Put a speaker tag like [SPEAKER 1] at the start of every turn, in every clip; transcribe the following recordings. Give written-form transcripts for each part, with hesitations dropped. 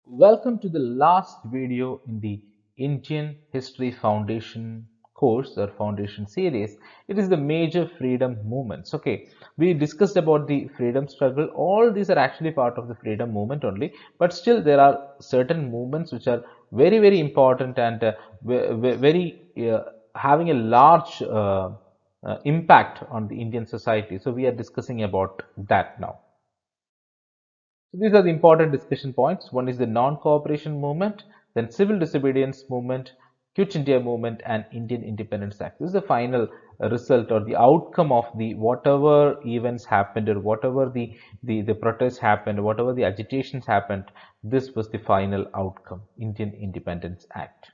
[SPEAKER 1] Welcome to the last video in the Indian History Foundation course or foundation series. It is the major freedom movements. Okay, we discussed about the freedom struggle. All these are actually part of the freedom movement only, but still there are certain movements which are very important and very having a large impact on the Indian society. So we are discussing about that now. So these are the important discussion points. One is the non-cooperation movement, then civil disobedience movement, Quit India movement, and Indian Independence Act. This is the final result or the outcome of the whatever events happened or whatever the protests happened, whatever the agitations happened. This was the final outcome, Indian Independence Act.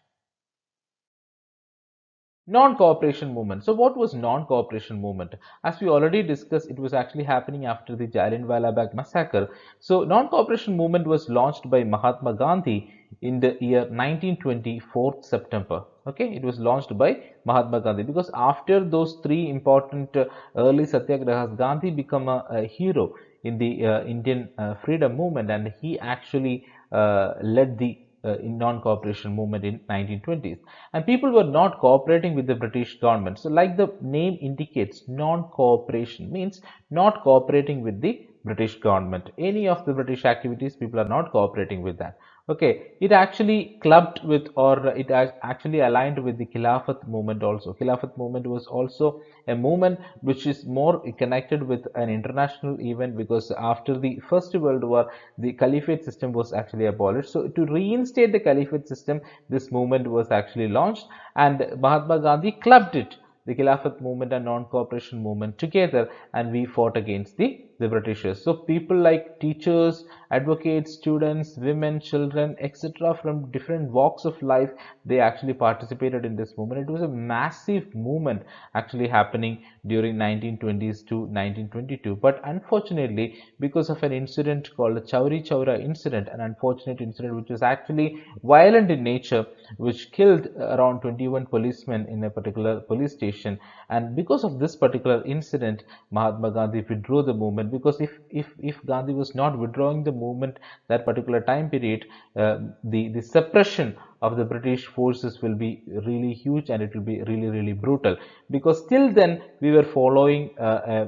[SPEAKER 1] Non-cooperation movement. So what was non-cooperation movement? As we already discussed, it was actually happening after the Jallianwala Bagh massacre. So non-cooperation movement was launched by Mahatma Gandhi in the year 1920, 4th September. Okay, it was launched by Mahatma Gandhi because after those three important early satyagrahas, Gandhi became a hero in the Indian freedom movement, and he actually led the in non-cooperation movement in 1920s, and people were not cooperating with the British government. So like the name indicates, non-cooperation means not cooperating with the British government. Any of the British activities, people are not cooperating with that. Okay, it actually clubbed with or it actually aligned with the Khilafat movement also. Khilafat movement was also a movement which is more connected with an international event because after the First World War, the Caliphate system was actually abolished. So to reinstate the Caliphate system, this movement was actually launched, and Mahatma Gandhi clubbed it, the Khilafat movement and non-cooperation movement together, and we fought against the Britishers. So people like teachers, advocates, students, women, children, etc. from different walks of life, they actually participated in this movement. It was a massive movement actually happening during 1920s to 1922. But unfortunately, because of an incident called the Chauri Chaura incident, an unfortunate incident which was actually violent in nature, which killed around 21 policemen in a particular police station. And because of this particular incident, Mahatma Gandhi withdrew the movement, because if Gandhi was not withdrawing the movement that particular time period, the suppression of the British forces will be really huge, and it will be really brutal, because till then we were following a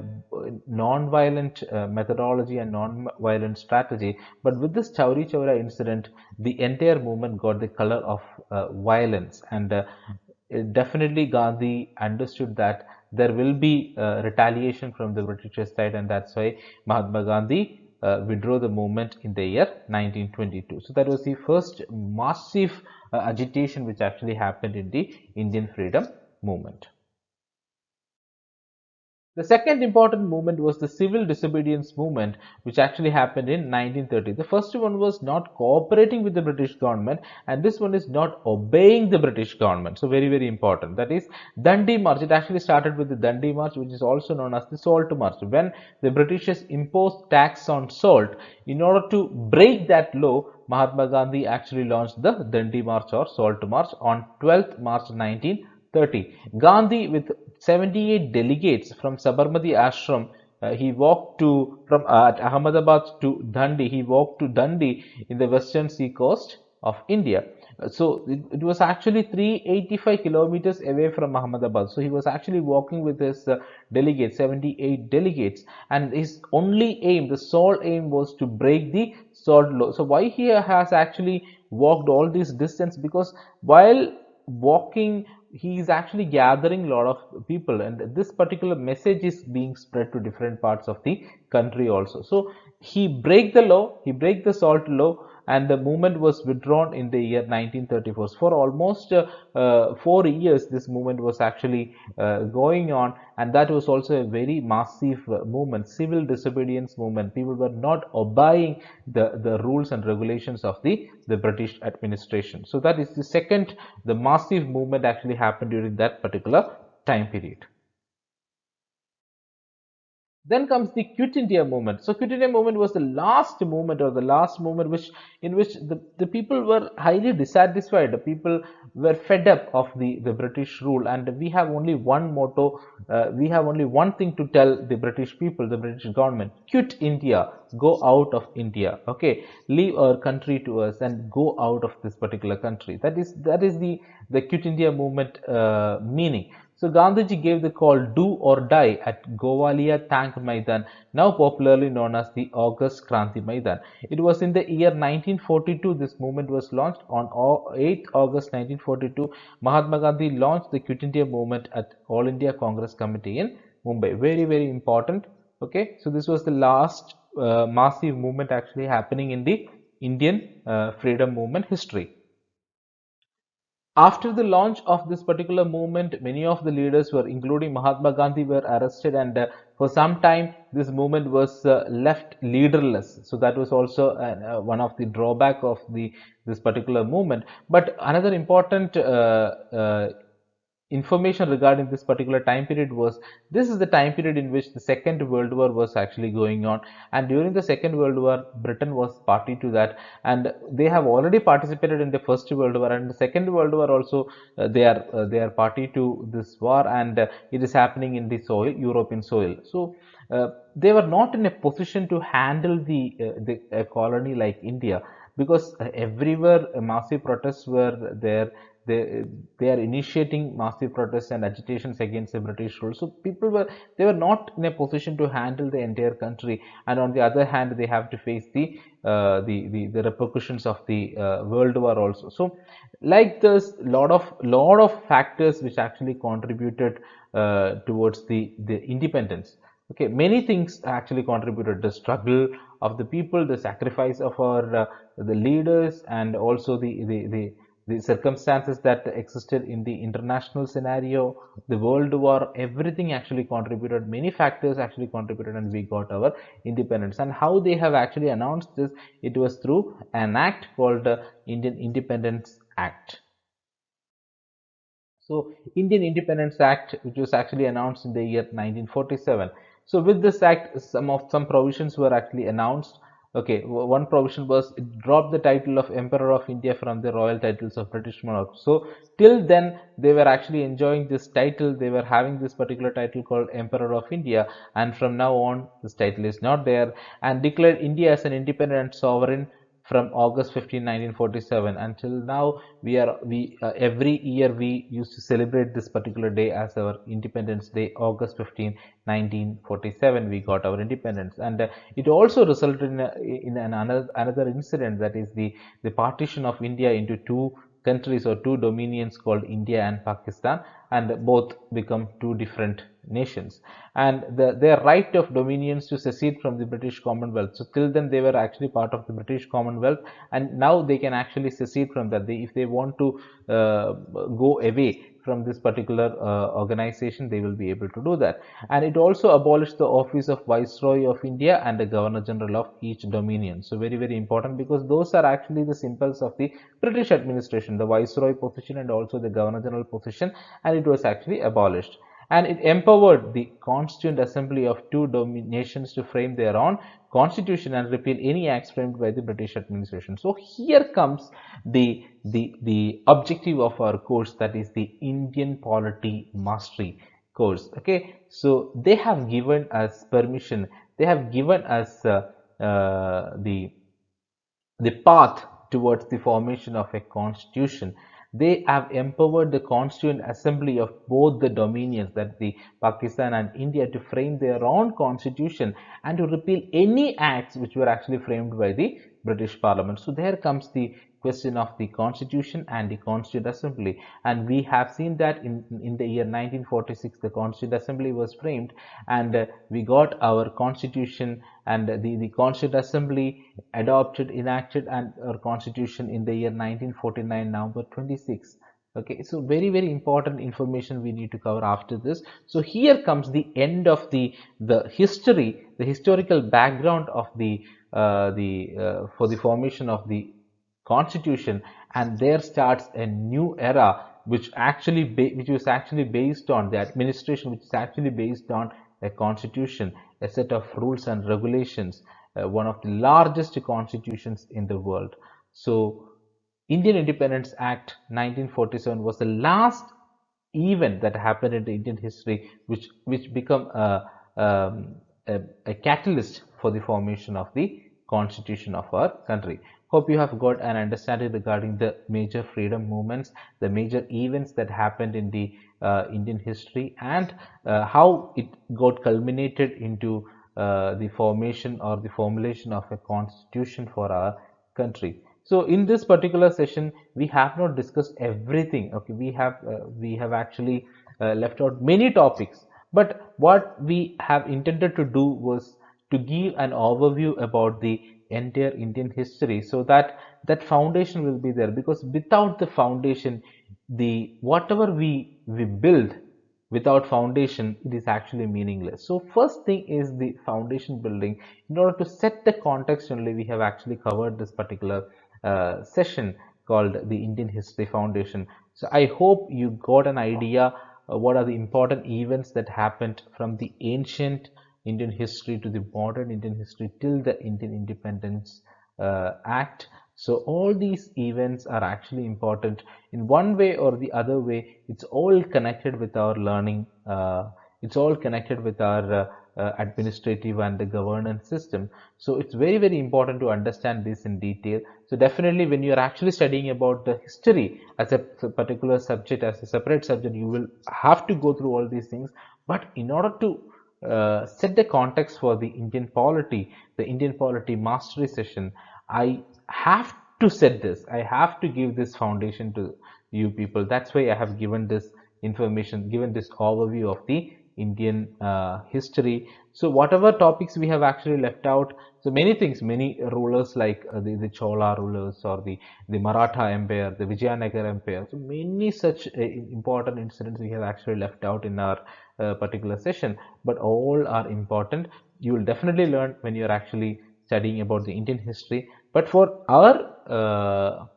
[SPEAKER 1] non-violent methodology and non-violent strategy. But with this Chauri Chaura incident, the entire movement got the color of violence, and definitely Gandhi understood that there will be retaliation from the British side, and that's why Mahatma Gandhi withdrew the movement in the year 1922. So that was the first massive agitation which actually happened in the Indian freedom movement. The second important movement was the civil disobedience movement, which actually happened in 1930. The first one was not cooperating with the British government, and this one is not obeying the British government. So very important. That is Dandi March. It actually started with the Dandi March, which is also known as the Salt March. When the Britishers imposed tax on salt, in order to break that law, Mahatma Gandhi actually launched the Dandi March or Salt March on 12th March 1930. Gandhi, with 78 delegates from Sabarmati Ashram, he walked to from Ahmedabad to Dandi. He walked to Dandi in the western sea coast of India. So it was actually 385 kilometers away from Ahmedabad. So he was actually walking with his delegates, 78 delegates, and his only aim, the sole aim, was to break the salt law. So why he has actually walked all this distance? Because while walking, he is actually gathering a lot of people, and this particular message is being spread to different parts of the country also. So he break the law, he break the salt law, and the movement was withdrawn in the year 1934. For almost 4 years this movement was actually going on, and that was also a very massive movement, civil disobedience movement. People were not obeying the rules and regulations of the British administration. So that is the second, the massive movement actually happened during that particular time period. Then comes the Quit India movement. So Quit India movement was the last movement, or the last movement which in which the people were highly dissatisfied. The people were fed up of the British rule, and we have only one motto, we have only one thing to tell the British people, the British government: quit India, go out of India. Okay, leave our country to us and go out of this particular country. That is the Quit India movement meaning. So Gandhiji gave the call "Do or Die" at Gowalia Tank Maidan, now popularly known as the August Kranti Maidan. It was in the year 1942 this movement was launched. On 8th August 1942, Mahatma Gandhi launched the Quit India movement at All India Congress Committee in Mumbai. Very, very important. Okay, so this was the last massive movement actually happening in the Indian freedom movement history. After the launch of this particular movement, many of the leaders were, including Mahatma Gandhi, were arrested, and for some time this movement was left leaderless. So that was also one of the drawback of the this particular movement. But another important information regarding this particular time period was, this is the time period in which the Second World War was actually going on, and during the Second World War Britain was party to that, and they have already participated in the First World War, and the Second World War also they are party to this war, and it is happening in the soil, European soil. So they were not in a position to handle the colony like India, because everywhere massive protests were there. They are initiating massive protests and agitations against the British rule. So people were, they were not in a position to handle the entire country, and on the other hand, they have to face the repercussions of the World War also. So like this, lot of factors which actually contributed towards the independence. Okay, many things actually contributed: the struggle of the people, the sacrifice of our the leaders, and also the circumstances that existed in the international scenario, the world war, everything actually contributed. Many factors actually contributed, and we got our independence. And how they have actually announced this, it was through an act called the Indian Independence Act. So Indian Independence Act, which was actually announced in the year 1947. So with this act, some provisions were actually announced. Okay, one provision was, it dropped the title of Emperor of India from the royal titles of British monarchs. So till then they were actually enjoying this title. They were having this particular title called Emperor of India, and from now on this title is not there, and declared India as an independent sovereign from August 15, 1947 until now. We every year we used to celebrate this particular day as our Independence Day. August 15, 1947 we got our independence, and it also resulted in another incident, that is the partition of India into two countries or two dominions called India and Pakistan, and both become two different nations, and their right of dominions to secede from the British Commonwealth. So till then they were actually part of the British Commonwealth, and now they can actually secede from that. If they want to go away from this particular organization, they will be able to do that. And it also abolished the office of Viceroy of India and the Governor General of each dominion. So very, very important, because those are actually the symbols of the British administration, the Viceroy position and also the Governor General position, and it was actually abolished. And it empowered the Constituent Assembly of two nations to frame their own constitution and repeal any acts framed by the British administration. So here comes the objective of our course, that is the Indian polity mastery course. Okay, so they have given us permission, they have given us the path towards the formation of a constitution. They have empowered the Constituent Assembly of both the dominions, that the Pakistan and India, to frame their own constitution and to repeal any acts which were actually framed by the British Parliament. So there comes the question of the constitution and the Constituent Assembly, and we have seen that in the year 1946 the Constituent Assembly was framed, and we got our constitution, and the Constituent Assembly adopted, enacted, and our constitution in the year 1949, November 26. Okay, so very, very important information we need to cover after this. So here comes the end of the history, the historical background of the for the formation of the constitution, and there starts a new era which was actually based on the administration, which is actually based on a constitution, a set of rules and regulations, one of the largest constitutions in the world. So, Indian Independence Act 1947 was the last event that happened in the Indian history, which become a catalyst for the formation of the constitution of our country. Hope you have got an understanding regarding the major freedom movements, the major events that happened in the Indian history, and how it got culminated into the formation or the formulation of a constitution for our country. So in this particular session, we have not discussed everything. Okay, we have actually left out many topics. But what we have intended to do was to give an overview about the entire Indian history, so that that foundation will be there. Because without the foundation, the whatever we build without foundation, it is actually meaningless. So first thing is the foundation building. In order to set the context only, we have actually covered this particular session called the Indian History Foundation. So I hope you got an idea what are the important events that happened from the ancient Indian history to the modern Indian history till the Indian Independence Act. So all these events are actually important in one way or the other way. It's all connected with our learning. It's all connected with our administrative and the governance system. So it's very, very important to understand this in detail. So definitely when you are actually studying about the history as a particular subject, as a separate subject, you will have to go through all these things. But in order to set the context for the Indian polity mastery session, I have to set this. I have to give this foundation to you people. That's why I have given this information, given this overview of the Indian history. So whatever topics we have actually left out, so many things, many rulers like the Chola rulers or the Maratha Empire, the Vijayanagar Empire. So many such important incidents we have actually left out in our particular session, but all are important. You will definitely learn when you are actually studying about the Indian history. But for our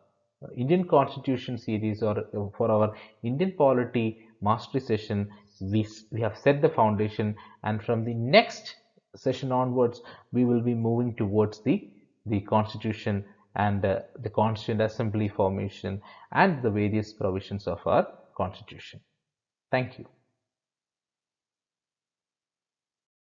[SPEAKER 1] Indian Constitution series or for our Indian polity mastery session, we have set the foundation, and from the next session onwards, we will be moving towards the Constitution and the Constituent Assembly formation and the various provisions of our Constitution. Thank you.